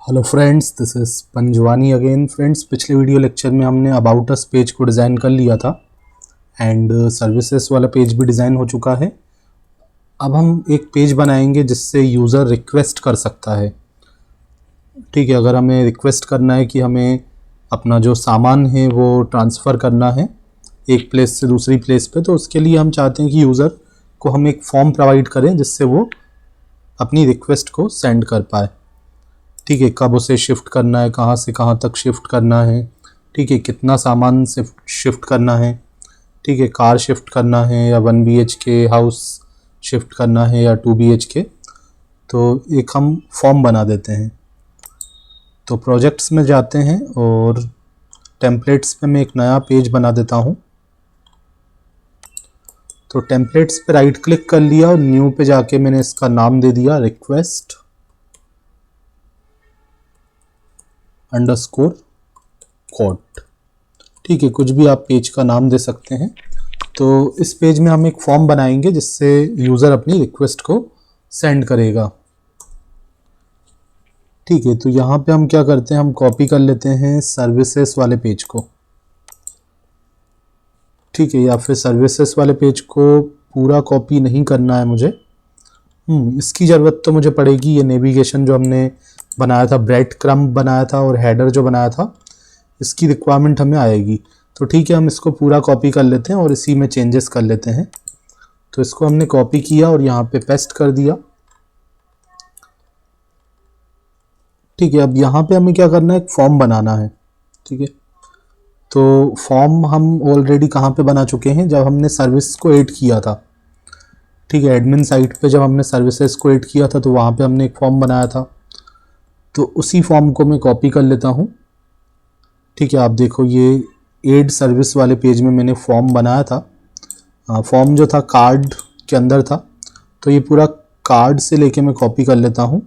Hello friends, this is Panjwani again. Friends, पिछले video lecture में हमने अबाउट अस पेज को डिज़ाइन कर लिया था एंड सर्विसेज वाला पेज भी डिज़ाइन हो चुका है। अब हम एक पेज बनाएंगे जिससे यूज़र रिक्वेस्ट कर सकता है। ठीक है, अगर हमें रिक्वेस्ट करना है कि हमें अपना जो सामान है वो ट्रांसफ़र करना है एक प्लेस से दूसरी प्लेस पे, तो उसके लिए हम चाहते हैं कि यूज़र को हम एक फॉर्म प्रोवाइड करें जिससे वो अपनी रिक्वेस्ट को सेंड कर पाए। ठीक है, कब उसे शिफ्ट करना है, कहाँ से कहाँ तक शिफ्ट करना है, ठीक है, कितना सामान से शिफ्ट करना है, ठीक है, कार शिफ्ट करना है या 1 BHK हाउस शिफ्ट करना है या 2 BHK। तो एक हम फॉर्म बना देते हैं। तो प्रोजेक्ट्स में जाते हैं और टेम्पलेट्स में मैं एक नया पेज बना देता हूँ। तो टेम्पलेट्स पे राइट क्लिक कर लिया और न्यू पे जाके मैंने इसका नाम दे दिया रिक्वेस्ट अंडरस्कोर कोड। ठीक है, कुछ भी आप पेज का नाम दे सकते हैं। तो इस पेज में हम एक फॉर्म बनाएंगे जिससे यूज़र अपनी रिक्वेस्ट को सेंड करेगा। ठीक है, तो यहाँ पे हम क्या करते हैं, हम कॉपी कर लेते हैं सर्विसेज वाले पेज को। ठीक है, या फिर सर्विसेज वाले पेज को पूरा कॉपी नहीं करना है मुझे। इसकी ज़रूरत तो मुझे पड़ेगी। ये नेविगेशन जो हमने बनाया था, ब्रेड क्रम्ब बनाया था और हेडर जो बनाया था, इसकी रिक्वायरमेंट हमें आएगी। तो ठीक है, हम इसको पूरा कॉपी कर लेते हैं और इसी में चेंजेस कर लेते हैं। तो इसको हमने कॉपी किया और यहाँ पे पेस्ट कर दिया। ठीक है, अब यहाँ पे हमें क्या करना है, एक फॉर्म बनाना है। ठीक है, तो फॉर्म हम ऑलरेडी कहाँ पे बना चुके हैं, जब हमने सर्विस को ऐड किया था। ठीक है, एडमिन साइट पे जब हमने सर्विसेज को ऐड किया था तो वहाँ पे हमने एक फॉर्म बनाया था। तो उसी फॉर्म को मैं कॉपी कर लेता हूँ। ठीक है, आप देखो ये एड सर्विस वाले पेज में मैंने फॉर्म बनाया था। फॉर्म जो था कार्ड के अंदर था, तो ये पूरा कार्ड से लेके मैं कॉपी कर लेता हूँ।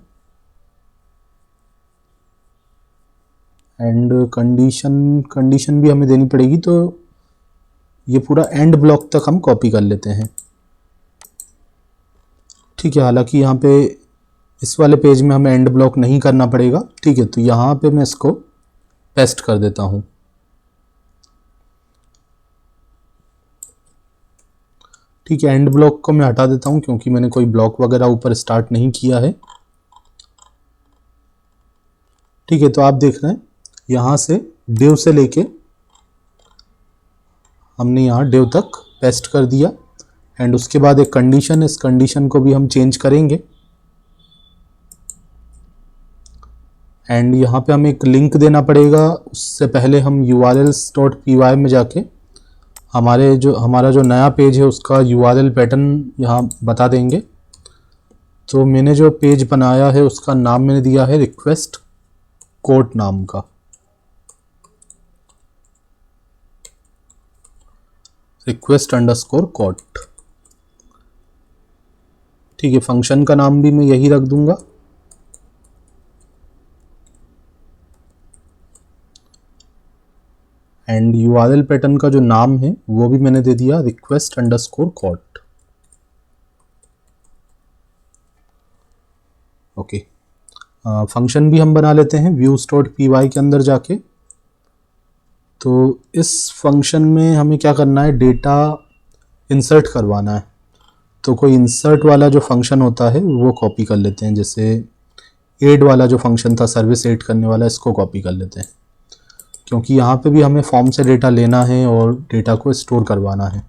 एंड कंडीशन भी हमें देनी पड़ेगी, तो ये पूरा एंड ब्लॉक तक हम कॉपी कर लेते हैं। ठीक है, हालांकि यहाँ पे इस वाले पेज में हमें एंड ब्लॉक नहीं करना पड़ेगा। ठीक है, तो यहाँ पे मैं इसको पेस्ट कर देता हूँ। ठीक है, एंड ब्लॉक को मैं हटा देता हूँ क्योंकि मैंने कोई ब्लॉक वगैरह ऊपर स्टार्ट नहीं किया है। ठीक है, तो आप देख रहे हैं यहाँ से डिव से लेके हमने यहाँ डिव तक पेस्ट कर दिया। एंड उसके बाद एक कंडीशन, इस कंडीशन को भी हम चेंज करेंगे। एंड यहाँ पे हमें एक लिंक देना पड़ेगा। उससे पहले हम urls.py में जाके हमारा जो नया पेज है उसका URL पैटर्न यहाँ बता देंगे। तो मैंने जो पेज बनाया है उसका नाम मैंने दिया है रिक्वेस्ट कोड नाम का। Request underscore code. ठीक है, फंक्शन का नाम भी मैं यही रख दूंगा। एंड URL पैटर्न का जो नाम है वो भी मैंने दे दिया request underscore code. Okay, function भी हम बना लेते हैं views.py के अंदर जाके। तो इस फंक्शन में हमें क्या करना है, डेटा इंसर्ट करवाना है। तो कोई इंसर्ट वाला जो फंक्शन होता है वो कॉपी कर लेते हैं। जैसे ऐड वाला जो फंक्शन था, सर्विस ऐड करने वाला, इसको कॉपी कर लेते हैं क्योंकि यहाँ पे भी हमें फॉर्म से डेटा लेना है और डेटा को स्टोर करवाना है।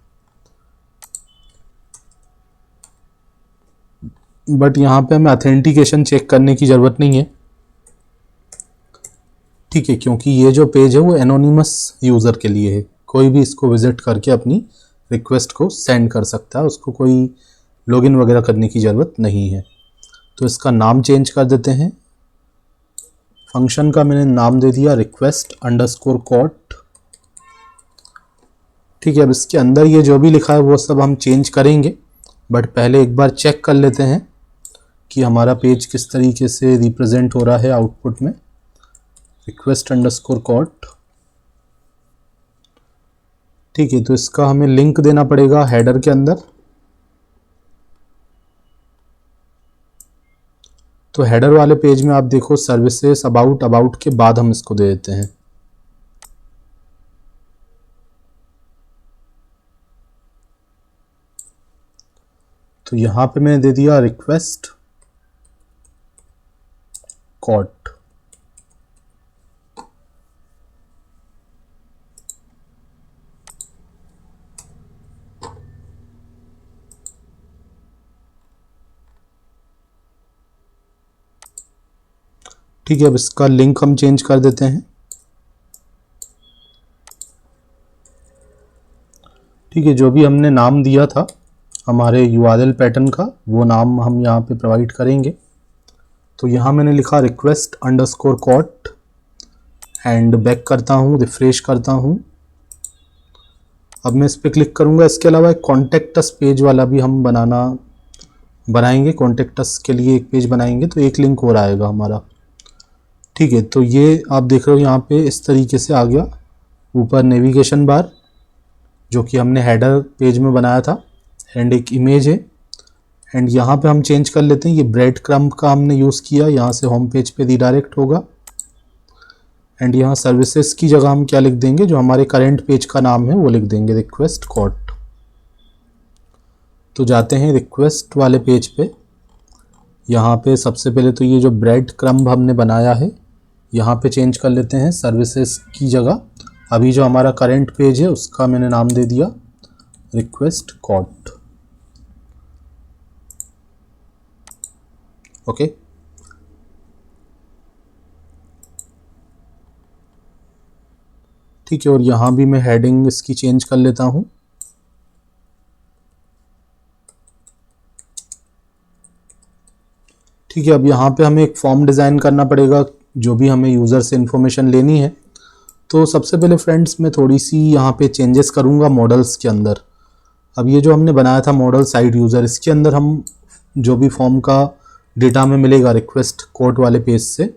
बट यहाँ पे हमें ऑथेंटिकेशन चेक करने की ज़रूरत नहीं है। ठीक है, क्योंकि ये जो पेज है वो एनोनिमस यूज़र के लिए है। कोई भी इसको विज़िट करके अपनी रिक्वेस्ट को सेंड कर सकता है, उसको कोई लॉगिन वगैरह करने की ज़रूरत नहीं है। तो इसका नाम चेंज कर देते हैं। फंक्शन का मैंने नाम दे दिया रिक्वेस्ट अंडरस्कोर कोड। ठीक है, अब इसके अंदर ये जो भी लिखा है वो सब हम चेंज करेंगे, बट पहले एक बार चेक कर लेते हैं कि हमारा पेज किस तरीके से रिप्रेजेंट हो रहा है आउटपुट में। Request underscore code. ठीक है, तो इसका हमें लिंक देना पड़ेगा हेडर के अंदर। तो हेडर वाले पेज में आप देखो सर्विसेज अबाउट के बाद हम इसको दे देते हैं। तो यहाँ पे मैंने दे दिया रिक्वेस्ट कॉट। ठीक है, अब इसका लिंक हम चेंज कर देते हैं। ठीक है, जो भी हमने नाम दिया था हमारे URL पैटर्न का, वो नाम हम यहाँ पे प्रोवाइड करेंगे। तो यहाँ मैंने लिखा request underscore quote and back करता हूँ, रिफ्रेश करता हूँ। अब मैं इस पर क्लिक करूँगा। इसके अलावा एक कॉन्टेक्ट अस पेज वाला भी हम बनाएंगे। कॉन्टेक्ट अस के लिए एक पेज बनाएंगे, तो एक लिंक और आएगा हमारा। ठीक है, तो ये आप देख रहे हो यहाँ पे इस तरीके से आ गया। ऊपर नेविगेशन बार जो कि हमने हेडर पेज में बनाया था, एंड एक इमेज है। एंड यहाँ पे हम चेंज कर लेते हैं, ये ब्रेड क्रम्ब का हमने यूज़ किया, यहाँ से होम पेज पे रिडायरेक्ट होगा। एंड यहाँ सर्विसेज की जगह हम क्या लिख देंगे, जो हमारे करेंट पेज का नाम है वो लिख देंगे, रिक्वेस्ट कॉट। तो जाते हैं रिक्वेस्ट वाले पेज पे। यहाँ पे सबसे पहले तो ये जो ब्रेड क्रम्ब हमने बनाया है यहाँ पे चेंज कर लेते हैं सर्विसेज की जगह। अभी जो हमारा करंट पेज है उसका मैंने नाम दे दिया रिक्वेस्ट कॉट। ओके, ठीक है, और यहाँ भी मैं हेडिंग इसकी चेंज कर लेता हूँ। ठीक है, अब यहाँ पे हमें एक फॉर्म डिज़ाइन करना पड़ेगा, जो भी हमें यूज़र से इन्फॉर्मेशन लेनी है। तो सबसे पहले फ्रेंड्स मैं थोड़ी सी यहाँ पे चेंजेस करूँगा मॉडल्स के अंदर। अब ये जो हमने बनाया था मॉडल साइट यूज़र, इसके अंदर हम जो भी फॉर्म का डेटा में मिलेगा रिक्वेस्ट कोड वाले पेज से,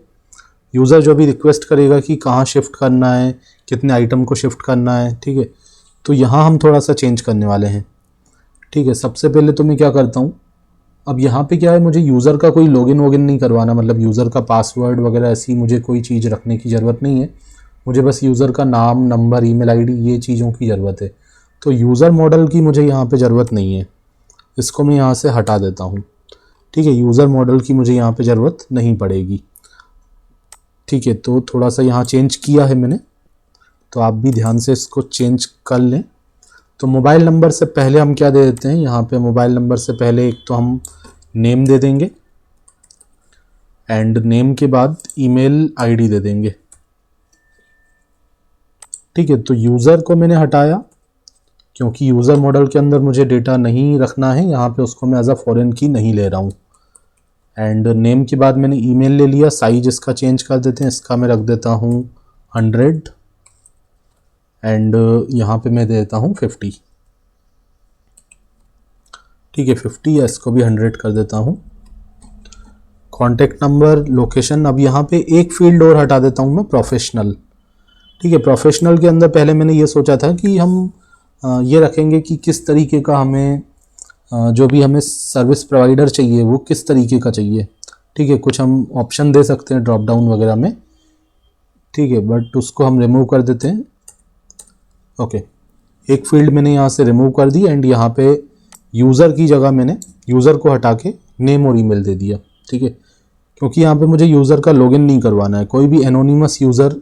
यूज़र जो भी रिक्वेस्ट करेगा कि कहाँ शिफ्ट करना है, कितने आइटम को शिफ्ट करना है। ठीक है, तो यहाँ हम थोड़ा सा चेंज करने वाले हैं। ठीक है, सबसे पहले तो मैं क्या करता हूँ, अब यहाँ पे क्या है, मुझे यूज़र का कोई लॉगिन वोगिन नहीं करवाना, मतलब यूज़र का पासवर्ड वगैरह ऐसी मुझे कोई चीज़ रखने की ज़रूरत नहीं है। मुझे बस यूज़र का नाम, नंबर, ईमेल आईडी, ये चीज़ों की ज़रूरत है। तो यूज़र मॉडल की मुझे यहाँ पे ज़रूरत नहीं है, इसको मैं यहाँ से हटा देता हूँ। ठीक है, यूज़र मॉडल की मुझे यहाँ पे ज़रूरत नहीं पड़ेगी। ठीक है, तो थोड़ा सा यहाँ चेंज किया है मैंने, तो आप भी ध्यान से इसको चेंज कर लें। तो मोबाइल नंबर से पहले हम क्या दे देते हैं, यहाँ पे मोबाइल नंबर से पहले एक तो हम नेम दे देंगे, एंड नेम के बाद ईमेल आईडी दे देंगे। ठीक है, तो यूज़र को मैंने हटाया क्योंकि यूज़र मॉडल के अंदर मुझे डेटा नहीं रखना है, यहाँ पे उसको मैं एज अ फॉरेन की नहीं ले रहा हूँ। एंड नेम के बाद मैंने ईमेल ले लिया। साइज इसका चेंज कर देते हैं, इसका मैं रख देता हूँ 100, एंड यहाँ पे मैं दे देता हूँ 50। ठीक है, 50 या इसको भी 100 कर देता हूँ। कॉन्टेक्ट नंबर, लोकेशन, अब यहाँ पे एक फील्ड और हटा देता हूँ मैं, प्रोफेशनल। ठीक है, प्रोफेशनल के अंदर पहले मैंने ये सोचा था कि हम ये रखेंगे कि किस तरीके का हमें जो भी हमें सर्विस प्रोवाइडर चाहिए वो किस तरीके का चाहिए। ठीक है, कुछ हम ऑप्शन दे सकते हैं ड्रॉप डाउन वगैरह में। ठीक है, बट उसको हम रिमूव कर देते हैं। ओके, एक फील्ड मैंने यहाँ से रिमूव कर दी, एंड यहाँ पे यूज़र की जगह मैंने यूज़र को हटा के नेम और ईमेल दे दिया। ठीक है, क्योंकि यहाँ पे मुझे यूज़र का लॉगिन नहीं करवाना है, कोई भी एनोनिमस यूज़र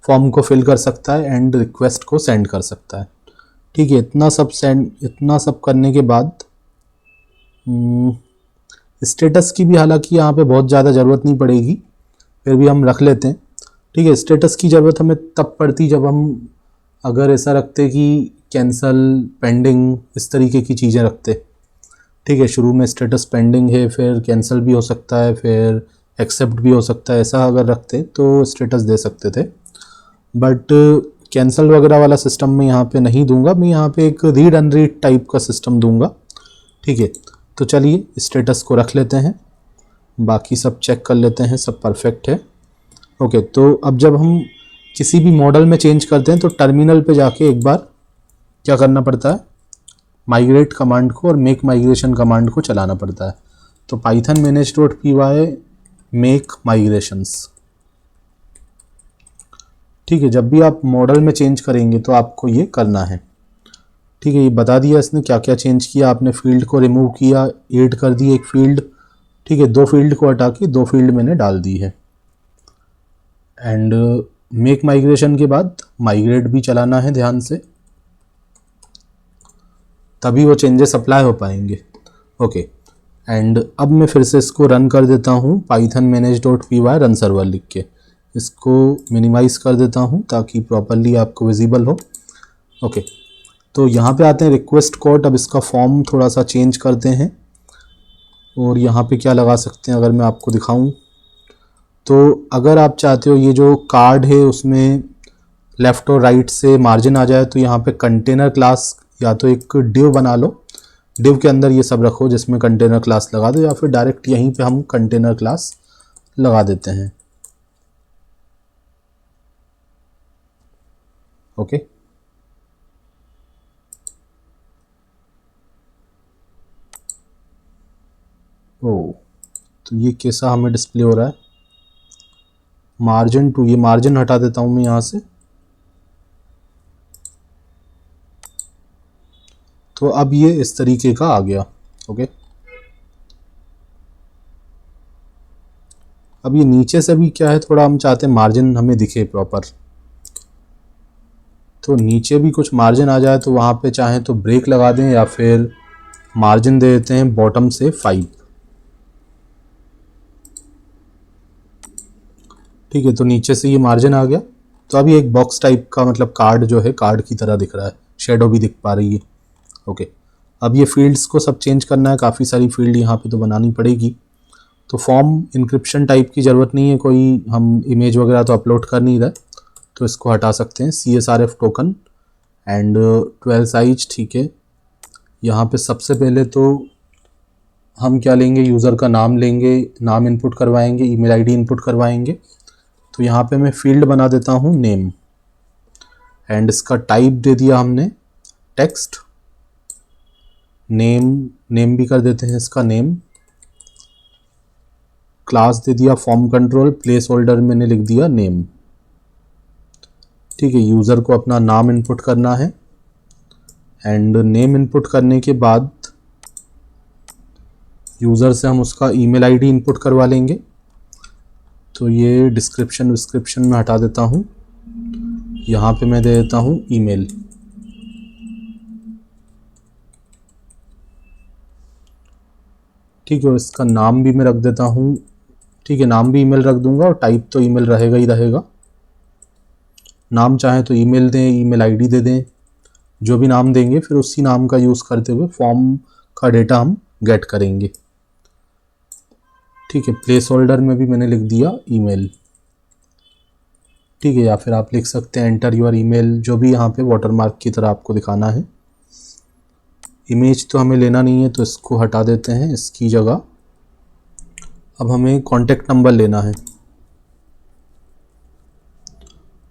फॉर्म को फिल कर सकता है एंड रिक्वेस्ट को सेंड कर सकता है। ठीक है, इतना सब करने के बाद स्टेटस की भी हालांकि यहाँ पे बहुत ज़्यादा ज़रूरत नहीं पड़ेगी, फिर भी हम रख लेते हैं। ठीक है, स्टेटस की ज़रूरत हमें तब पड़ती जब हम अगर ऐसा रखते कि कैंसल, पेंडिंग, इस तरीके की चीज़ें रखते। ठीक है, शुरू में स्टेटस पेंडिंग है, फिर कैंसिल भी हो सकता है, फिर एक्सेप्ट भी हो सकता है, ऐसा अगर रखते तो स्टेटस दे सकते थे। बट कैंसिल वगैरह वाला सिस्टम मैं यहाँ पे नहीं दूंगा, मैं यहाँ पे एक रीड अनरीड टाइप का सिस्टम दूंगा। ठीक है, तो चलिए स्टेटस को रख लेते हैं, बाकी सब चेक कर लेते हैं, सब परफेक्ट है। ओके, तो अब जब हम किसी भी मॉडल में चेंज करते हैं तो टर्मिनल पे जाके एक बार क्या करना पड़ता है, माइग्रेट कमांड को और मेक माइग्रेशन कमांड को चलाना पड़ता है। तो python manage.py मेक माइग्रेशंस। ठीक है, जब भी आप मॉडल में चेंज करेंगे तो आपको ये करना है। ठीक है, ये बता दिया इसने क्या क्या चेंज किया। आपने फील्ड को रिमूव किया, ऐड कर दी एक फील्ड। ठीक है, 2 फील्ड को हटा के 2 फील्ड मैंने डाल दी है। एंड मेक माइग्रेशन के बाद माइग्रेट भी चलाना है ध्यान से, तभी वो चेंजेस अप्लाई हो पाएंगे। ओके, एंड अब मैं फिर से इसको रन कर देता हूँ python manage.py रन सर्वर लिख के। इसको मिनिमाइज़ कर देता हूँ ताकि प्रॉपरली आपको विजिबल हो। ओके, तो यहाँ पे आते हैं रिक्वेस्ट कोड। अब इसका फॉर्म थोड़ा सा चेंज करते हैं और यहाँ पे क्या लगा सकते हैं अगर मैं आपको दिखाऊं तो, अगर आप चाहते हो ये जो कार्ड है उसमें लेफ़्ट और राइट से मार्जिन आ जाए तो यहाँ पे कंटेनर क्लास या तो एक डिव बना लो, डिव के अंदर ये सब रखो जिसमें कंटेनर क्लास लगा दो, या फिर डायरेक्ट यहीं पे हम कंटेनर क्लास लगा देते हैं। ओके, ओ तो ये कैसा हमें डिस्प्ले हो रहा है। मार्जिन टू, ये मार्जिन हटा देता हूँ मैं यहाँ से। तो अब ये इस तरीके का आ गया। ओके, अब ये नीचे से भी क्या है, थोड़ा हम चाहते हैं मार्जिन हमें दिखे प्रॉपर, तो नीचे भी कुछ मार्जिन आ जाए तो वहाँ पे चाहें तो ब्रेक लगा दें या फिर मार्जिन दे देते हैं बॉटम से 5। ठीक है, तो नीचे से ये मार्जिन आ गया। तो अभी एक बॉक्स टाइप का, मतलब कार्ड जो है कार्ड की तरह दिख रहा है, शेडो भी दिख पा रही है। ओके, अब ये फील्ड्स को सब चेंज करना है, काफ़ी सारी फील्ड यहाँ पे तो बनानी पड़ेगी। तो फॉर्म इंक्रिप्शन टाइप की ज़रूरत नहीं है कोई, हम इमेज वगैरह तो अपलोड कर नहीं रहे, तो इसको हटा सकते हैं। CSRF token and 12 size. ठीक है, यहाँ पे सबसे पहले तो हम क्या लेंगे, यूज़र का नाम लेंगे, नाम इनपुट करवाएंगे, ईमेल आईडी इनपुट करवाएंगे। तो यहाँ पे मैं फील्ड बना देता हूँ नेम, एंड इसका टाइप दे दिया हमने टेक्स्ट। नेम भी कर देते हैं इसका नेम। क्लास दे दिया फॉर्म कंट्रोल, प्लेस होल्डर मैंने लिख दिया नेम। ठीक है, यूज़र को अपना नाम इनपुट करना है, एंड नेम इनपुट करने के बाद यूज़र से हम उसका ईमेल आईडी इनपुट करवा लेंगे। तो ये डिस्क्रिप्शन में हटा देता हूँ, यहाँ पे मैं दे देता हूँ ईमेल। ठीक है, इसका नाम भी मैं रख देता हूँ। ठीक है, नाम भी ईमेल रख दूंगा और टाइप तो ईमेल रहेगा ही रहेगा। नाम चाहे तो ईमेल दें, ईमेल आईडी दे दें, जो भी नाम देंगे फिर उसी नाम का यूज़ करते हुए फॉर्म का डेटा हम गेट करेंगे। ठीक है, प्लेस होल्डर में भी मैंने लिख दिया ईमेल। ठीक है, या फिर आप लिख सकते हैं एंटर योर ईमेल, जो भी यहाँ पे वाटरमार्क की तरह आपको दिखाना है। इमेज तो हमें लेना नहीं है तो इसको हटा देते हैं इसकी जगह। अब हमें कॉन्टैक्ट नंबर लेना है,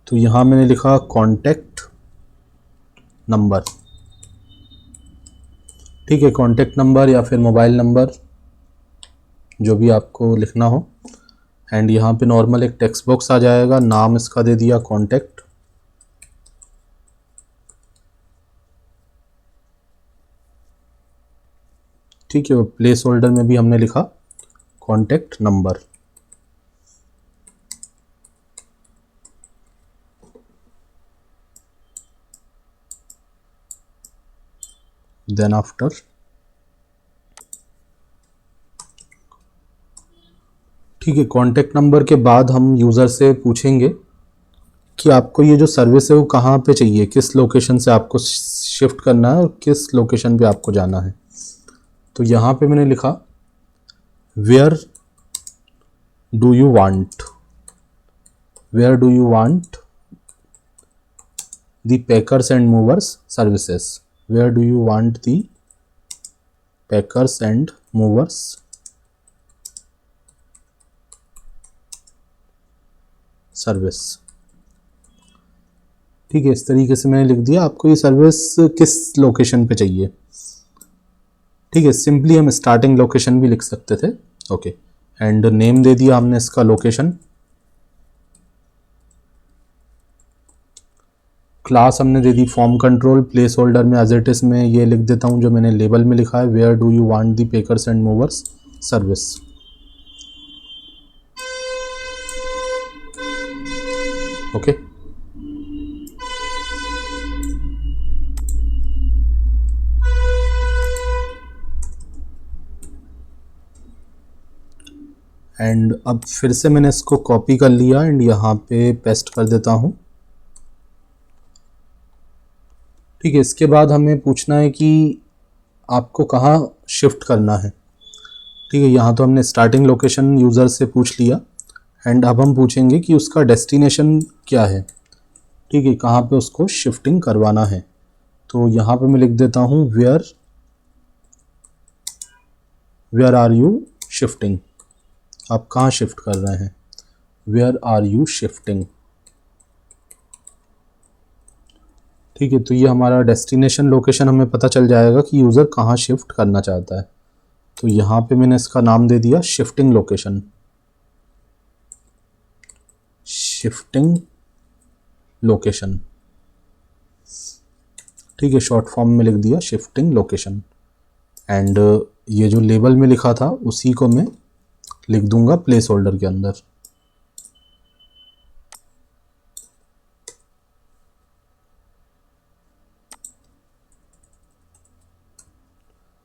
तो यहाँ मैंने लिखा कॉन्टैक्ट नंबर। ठीक है, कॉन्टैक्ट नंबर या फिर मोबाइल नंबर, जो भी आपको लिखना हो। एंड यहाँ पे नॉर्मल एक टेक्स्ट बॉक्स आ जाएगा, नाम इसका दे दिया कॉन्टैक्ट। ठीक है, प्लेस होल्डर में भी हमने लिखा कॉन्टैक्ट नंबर। देन आफ्टर ठीक है, कॉन्टैक्ट नंबर के बाद हम यूज़र से पूछेंगे कि आपको ये जो सर्विस है वो कहाँ पे चाहिए, किस लोकेशन से आपको शिफ्ट करना है और किस लोकेशन पे आपको जाना है। तो यहाँ पे मैंने लिखा where do you want the packers and movers services, where do you want the packers and movers service. ठीक है, इस तरीके से मैंने लिख दिया आपको ये सर्विस किस लोकेशन पे चाहिए। ठीक है, सिंपली हम स्टार्टिंग लोकेशन भी लिख सकते थे। ओके, एंड नेम दे दिया हमने इसका लोकेशन। क्लास हमने दे दी फॉर्म कंट्रोल। प्लेस होल्डर में एज इट इज में ये लिख देता हूँ जो मैंने लेबल में लिखा है, where do you want the packers and movers service. Okay, and अब फिर से मैंने इसको कॉपी कर लिया एंड यहाँ पे पेस्ट कर देता हूँ। ठीक है, इसके बाद हमें पूछना है कि आपको कहाँ शिफ्ट करना है। ठीक है, यहाँ तो हमने स्टार्टिंग लोकेशन यूज़र से पूछ लिया एंड अब हम पूछेंगे कि उसका डेस्टिनेशन क्या है। ठीक है, कहाँ पे उसको शिफ्टिंग करवाना है। तो यहाँ पे मैं लिख देता हूँ वेयर आर यू शिफ्टिंग। आप कहाँ शिफ्ट कर रहे हैं, वेयर आर यू शिफ्टिंग। ठीक है, तो ये हमारा डेस्टिनेशन लोकेशन हमें पता चल जाएगा कि यूज़र कहाँ शिफ्ट करना चाहता है। तो यहाँ पे मैंने इसका नाम दे दिया शिफ्टिंग लोकेशन, शिफ्टिंग लोकेशन। ठीक है, शॉर्ट फॉर्म में लिख दिया शिफ्टिंग लोकेशन एंड ये जो लेबल में लिखा था उसी को मैं लिख दूंगा प्लेस होल्डर के अंदर।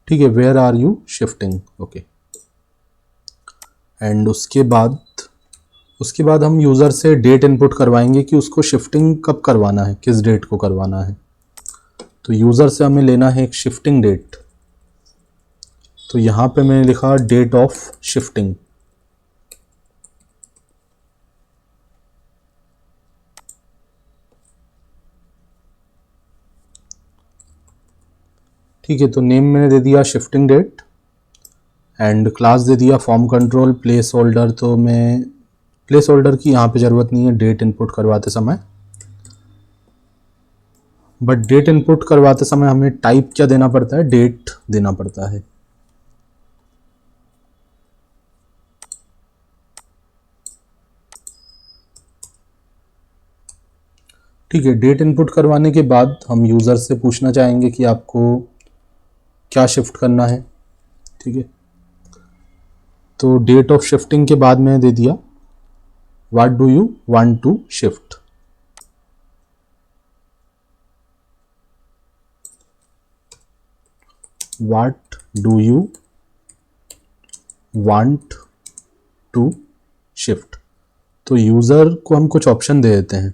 ठीक है, where are you shifting. Okay, and उसके बाद हम यूज़र से डेट इनपुट करवाएंगे कि उसको शिफ्टिंग कब करवाना है, किस डेट को करवाना है। तो यूज़र से हमें लेना है एक शिफ्टिंग डेट। तो यहाँ पे मैंने लिखा डेट ऑफ शिफ्टिंग। ठीक है, तो नेम मैंने दे दिया शिफ्टिंग डेट एंड क्लास दे दिया फॉर्म कंट्रोल प्लेस होल्डर। तो मैं प्लेस होल्डर की यहाँ पे ज़रूरत नहीं है डेट इनपुट करवाते समय, बट डेट इनपुट करवाते समय हमें टाइप क्या देना पड़ता है, डेट देना पड़ता है। ठीक है, डेट इनपुट करवाने के बाद हम यूज़र से पूछना चाहेंगे कि आपको क्या शिफ्ट करना है। ठीक है, तो डेट ऑफ शिफ्टिंग के बाद मैंने दे दिया what do you want to shift. What do you want to shift. तो यूज़र को हम कुछ ऑप्शन दे देते हैं।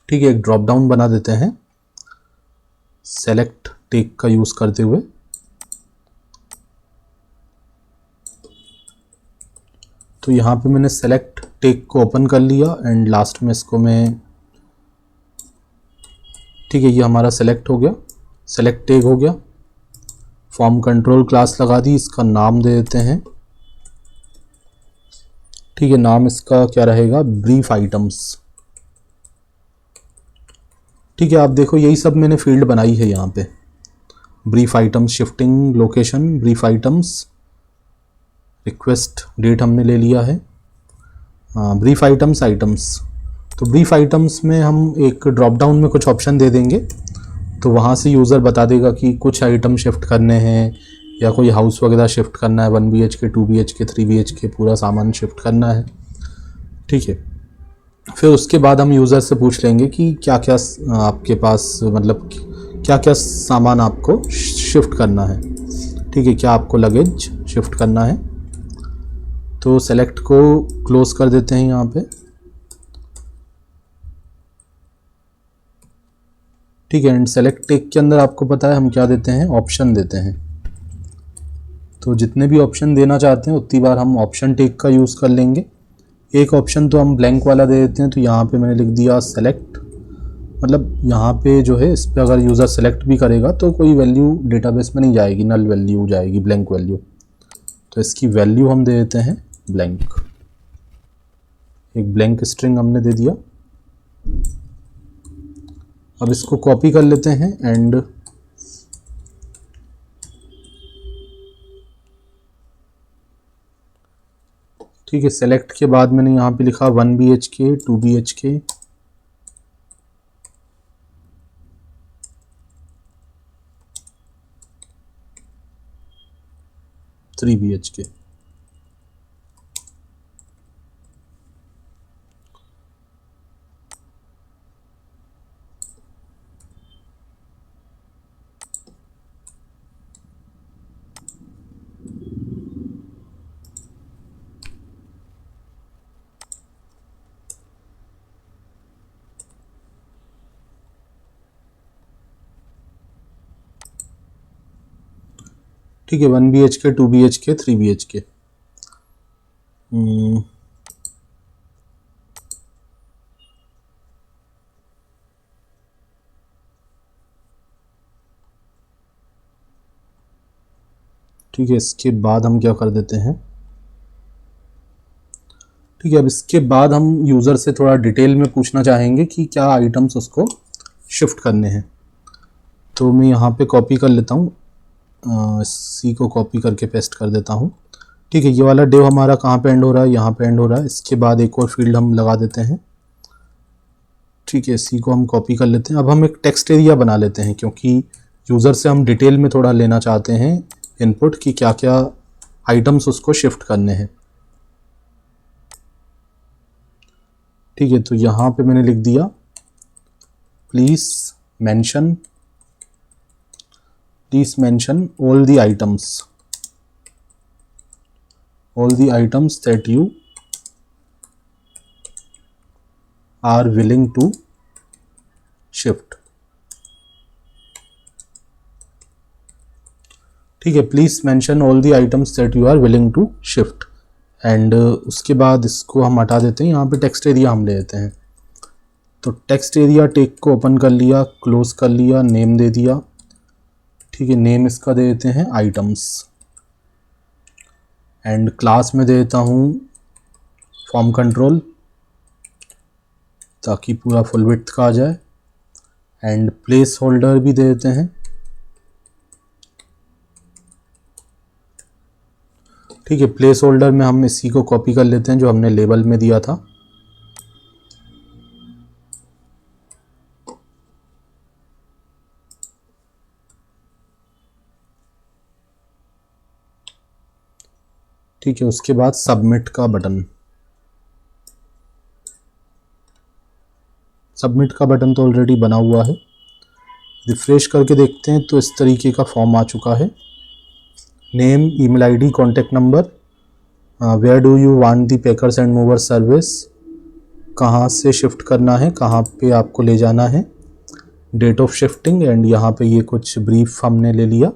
ठीक है, एक ड्रॉप डाउन बना देते हैं सेलेक्ट टेक का यूज़ करते हुए। तो यहाँ पे मैंने सेलेक्ट टेक को ओपन कर लिया एंड लास्ट में इसको मैं, ठीक है, ये हमारा सेलेक्ट हो गया, सेलेक्ट टेक हो गया। फॉर्म कंट्रोल क्लास लगा दी, इसका नाम दे देते हैं। ठीक है, नाम इसका क्या रहेगा, ब्रीफ आइटम्स। ठीक है, आप देखो यही सब मैंने फील्ड बनाई है यहाँ पे, brief items, shifting location, brief items, request date हमने ले लिया है, ब्रीफ आइटम्स। तो ब्रीफ आइटम्स में हम एक ड्रॉप डाउन में कुछ ऑप्शन दे देंगे, तो वहाँ से यूज़र बता देगा कि कुछ आइटम शिफ्ट करने हैं या कोई हाउस वगैरह शिफ्ट करना है, 1 BHK 2 BHK 3 BHK पूरा सामान शिफ्ट करना है। ठीक है, फिर उसके बाद हम यूज़र से पूछ लेंगे कि क्या क्या आपके पास, मतलब क्या क्या सामान आपको शिफ्ट करना है। ठीक है, क्या आपको लगेज शिफ्ट करना है। तो सेलेक्ट को क्लोज कर देते हैं यहाँ पे। ठीक है, एंड सेलेक्ट टेक के अंदर आपको पता है हम क्या देते हैं, ऑप्शन देते हैं। तो जितने भी ऑप्शन देना चाहते हैं उतनी बार हम ऑप्शन टेक का यूज़ कर लेंगे। एक ऑप्शन तो हम ब्लैंक वाला दे देते हैं, तो यहाँ पे मैंने लिख दिया सेलेक्ट, मतलब यहाँ पे जो है इस पर अगर यूज़र सेलेक्ट भी करेगा तो कोई वैल्यू डेटाबेस में नहीं जाएगी, नल वैल्यू जाएगी, ब्लैंक वैल्यू। तो इसकी वैल्यू हम दे देते हैं ब्लैंक, एक ब्लैंक स्ट्रिंग हमने दे दिया। अब इसको कॉपी कर लेते हैं एंड ठीक है, सेलेक्ट के बाद मैंने यहाँ पे लिखा 1 BHK, 2 BHK, 3 BHK। ठीक है, 1 BHK, 2 BHK, 3 BHK। ठीक है, इसके बाद हम क्या कर देते हैं, ठीक है, अब इसके बाद हम यूज़र से थोड़ा डिटेल में पूछना चाहेंगे कि क्या आइटम्स उसको शिफ्ट करने हैं। तो मैं यहाँ पे कॉपी कर लेता हूँ, सी को कॉपी करके पेस्ट कर देता हूँ। ठीक है, ये वाला डिव हमारा कहाँ पे एंड हो रहा है, यहाँ पे एंड हो रहा है। इसके बाद एक और फील्ड हम लगा देते हैं। ठीक है, सी को हम कॉपी कर लेते हैं। अब हम एक टेक्स्ट एरिया बना लेते हैं, क्योंकि यूज़र से हम डिटेल में थोड़ा लेना चाहते हैं इनपुट कि क्या क्या आइटम्स उसको शिफ्ट करने हैं। ठीक है, तो यहाँ पे मैंने लिख दिया please mention all the items that you are willing to shift। ठीक है, please mention all the items that you are willing to shift। And उसके बाद इसको हम हटा देते हैं, यहाँ पे टेक्स्ट एरिया हम ले लेते हैं। तो टेक्स्ट एरिया टेक को ओपन कर लिया, क्लोज कर लिया, नेम दे दिया। ठीक है, नेम इसका दे देते हैं आइटम्स, एंड क्लास में दे देता हूँ फॉर्म कंट्रोल, ताकि पूरा फुल विड्थ का आ जाए। एंड प्लेस होल्डर भी दे देते हैं। ठीक है, प्लेस होल्डर में हम इसी को कॉपी कर लेते हैं जो हमने लेबल में दिया था। ठीक है, उसके बाद सबमिट का बटन, सबमिट का बटन तो ऑलरेडी बना हुआ है। रिफ्रेश करके देखते हैं तो इस तरीके का फॉर्म आ चुका है। Name, email ID, contact number, where do you want the packers and mover service, कहाँ से शिफ्ट करना है, कहाँ पे आपको ले जाना है, डेट ऑफ शिफ्टिंग, एंड यहाँ पे ये कुछ ब्रीफ हमने ले लिया।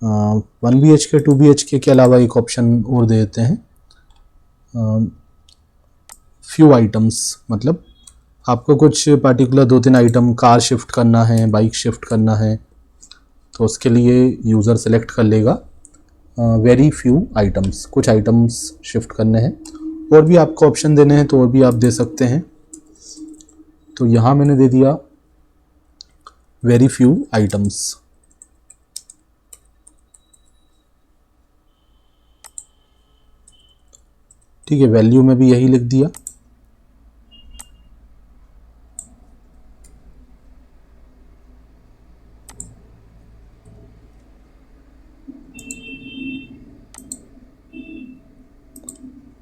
1 BHK 2 BHK के अलावा एक ऑप्शन और दे देते हैं, फ्यू आइटम्स, मतलब आपको कुछ पर्टिकुलर 2-3 आइटम कार शिफ्ट करना है, बाइक शिफ्ट करना है, तो उसके लिए यूज़र सेलेक्ट कर लेगा वेरी फ्यू आइटम्स, कुछ आइटम्स शिफ्ट करने हैं। और भी आपको ऑप्शन देने हैं तो और भी आप दे सकते हैं। तो यहाँ मैंने दे दिया वेरी फ्यू आइटम्स। ठीक है, वैल्यू में भी यही लिख दिया।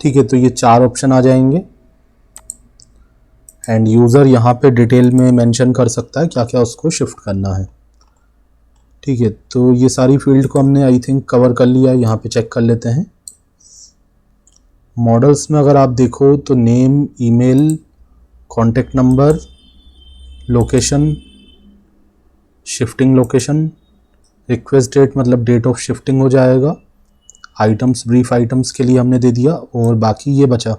ठीक है, तो ये 4 ऑप्शन आ जाएंगे, एंड यूज़र यहाँ पे डिटेल में मेंशन कर सकता है क्या क्या उसको शिफ्ट करना है। ठीक है, तो ये सारी फील्ड को हमने आई थिंक कवर कर लिया। यहाँ पे चेक कर लेते हैं। मॉडल्स में अगर आप देखो तो name, email, contact number, location, shifting location, request date मतलब डेट ऑफ शिफ्टिंग हो जाएगा, आइटम्स, ब्रीफ आइटम्स के लिए हमने दे दिया, और बाकी ये बचा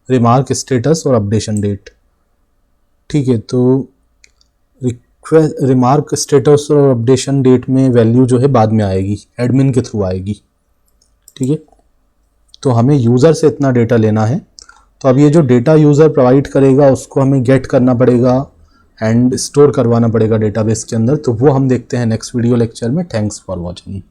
रिमार्क, स्टेटस और अपडेशन डेट। ठीक है, तो रिमार्क, स्टेटस और अपडेशन डेट में वैल्यू जो है बाद में आएगी, एडमिन के थ्रू आएगी। ठीक है, तो हमें यूज़र से इतना डेटा लेना है। तो अब ये जो डेटा यूज़र प्रोवाइड करेगा उसको हमें गेट करना पड़ेगा एंड स्टोर करवाना पड़ेगा डेटाबेस के अंदर। तो वो हम देखते हैं नेक्स्ट वीडियो लेक्चर में। Thanks for watching.